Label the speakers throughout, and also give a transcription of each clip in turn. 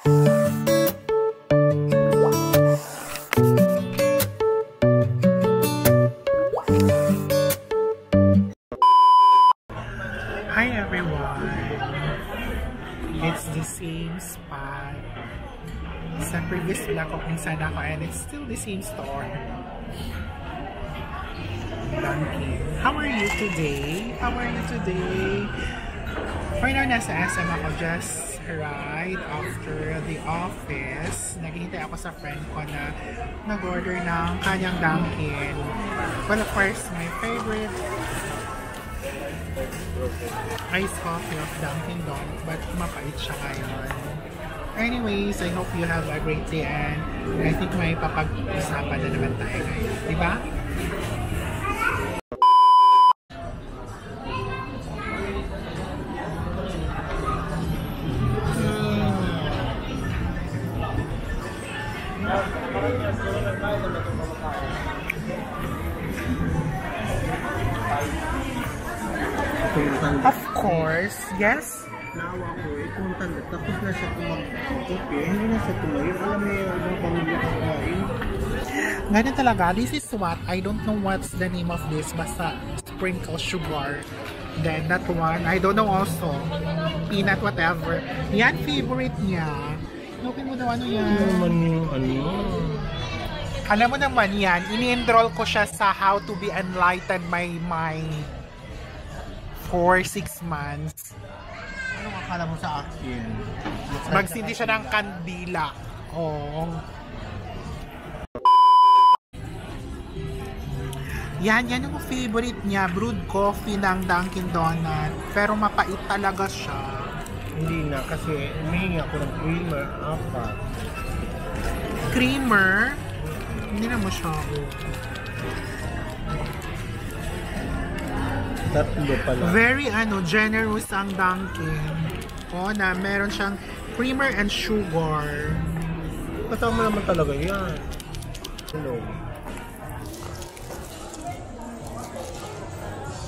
Speaker 1: Hi everyone! It's the same spot sa previous vlog ko kung saan ako, and it's still the same store. Dunkin'. How are you today? How are you today? For now, nasa SM ako, just right after the office. Naghihintay ako sa friend ko na nag-order ng kanyang Dunkin'. Well, of course, my favorite iced coffee of Dunkin' Donuts, but mapait siya ngayon. Anyways, I hope you have a great day, and I think may papag-usapan na naman tayo ngayon. Diba? Of course, yes.
Speaker 2: Naawa ko kung tanda, tapos na siya kumag-kopi, hindi na siya tumayo. Alam mo yung ibang pamilya kakain.
Speaker 1: Ganyan talaga. This is what, I don't know what's the name of this, basta sprinkle sugar. Then that one, I don't know also. Peanut whatever. Yan, favorite niya. Lookin mo daw ano yan.
Speaker 2: Ano naman yung ano?
Speaker 1: Alam mo naman yan, ini-enroll ko siya sa How to be Enlightened My Mind for 6 months.
Speaker 2: Ano akala mo sa akin?
Speaker 1: Magsindi siya ng kandila. Oh. Yan yung favorite niya. Brewed coffee ng Dunkin' Donut. Pero mapait talaga siya.
Speaker 2: Hindi na, kasi humihingi ako ng creamer, apat.
Speaker 1: Creamer? Hindi na mo siya.
Speaker 2: Tatlo pala.
Speaker 1: Very generous ang Dunkin'. O na meron siyang creamer and sugar.
Speaker 2: Kasama naman talaga yan. Hello.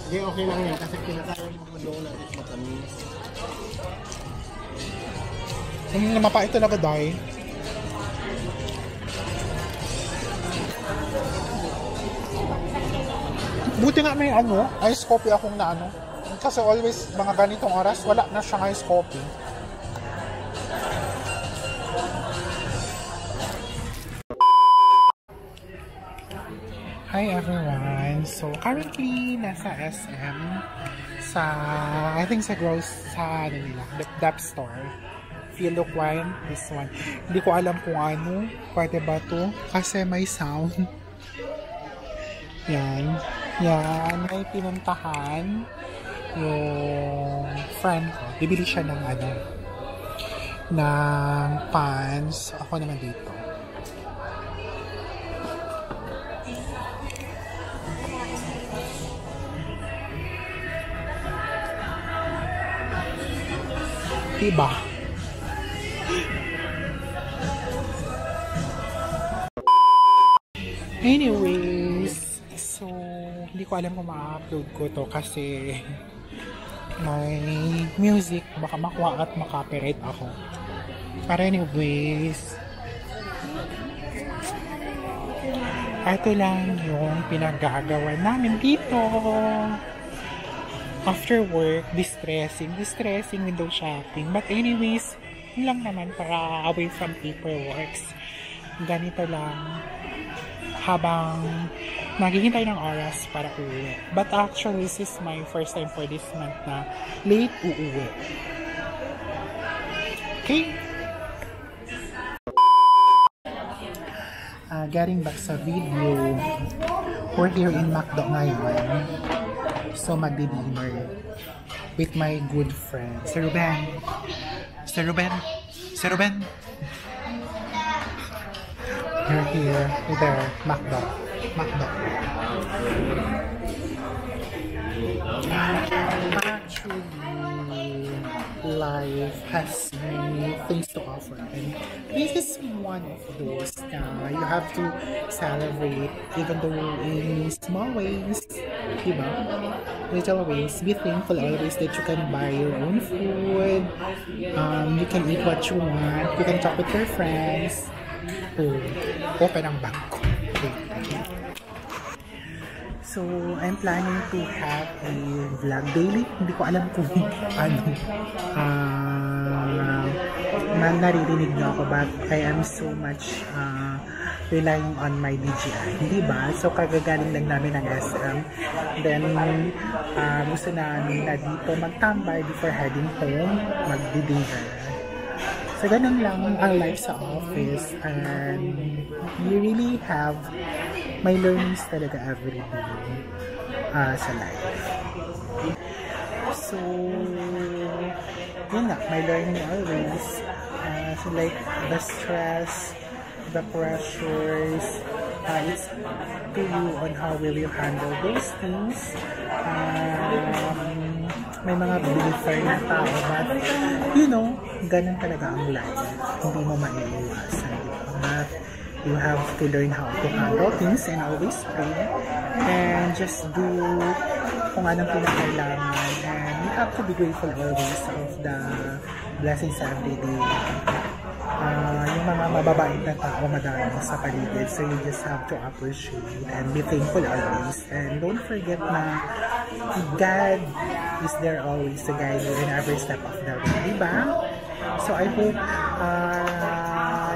Speaker 2: Hindi, okay lang yan kasi kinakaya mo donut is matamis.
Speaker 1: Mapait talaga, Day. Buti nga may ice coffee akong na kasi always mga ganitong oras wala na siyang ice coffee. Hi everyone! So currently nasa SM sa I think sa Dep store. Feel of wine, this one. Hindi ko alam kung pwede ba to kasi may sound. Yan, may pinuntahan yung friend ko. Bibili siya ng ng pants. Ako naman dito. Diba? Anyways, so hindi ko alam kung ma-upload ko to kasi may music, baka makuha at makapirate ako. Pero anyways, ito lang yung pinagagawa namin dito. After work, distressing window shopping. But anyways, yun lang naman para away from paperworks. Ganito lang habang naghihintay ng oras para uuwi. But actually, this is my first time for this month na late uuwi. Okay? Getting back sa video, we're here in McDo ngayon. So, magdi-dinner with my good friend, Sir Ruben. Sir Ruben! Sir Ruben! We're here with our McDo. Actually, life has many things to offer. And this is one of those na you have to celebrate even though in small ways, diba? Little ways. Be thankful always that you can buy your own food. You can eat what you want. You can talk with your friends. Oh, open ang bag ko. So, I'm planning to have a vlog daily. Hindi ko alam kung ano. Naririnig niyo ako, but I am so much relying on my DJI. Hindi ba? So, kagagaling lang namin ng SM. Then, gusto namin na dito magtambay before heading home, mag-dinner. So, ganun lang ang life sa office. And you really have my learnings talaga every day sa life. So, yun nga, my learning always. So, like, the stress, the pressures, it's to you on how will you handle those things. May mga believer na tao, but you know, ganun talaga ang life. Hindi mo maiiwasan. But you have to learn how to handle things and always pray and just do kung anong pinakailangan, and you have to be grateful always of the blessings every day. Yung mga mababait na tao madami sa paligid, so you just have to appreciate and be thankful always, and don't forget na God is there always to guide you in every step of the way, diba? So I hope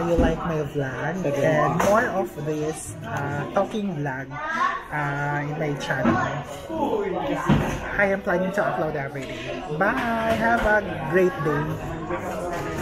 Speaker 1: you like my vlog and more of this talking vlog in my channel. I am planning to upload every day. Bye! Have a great day!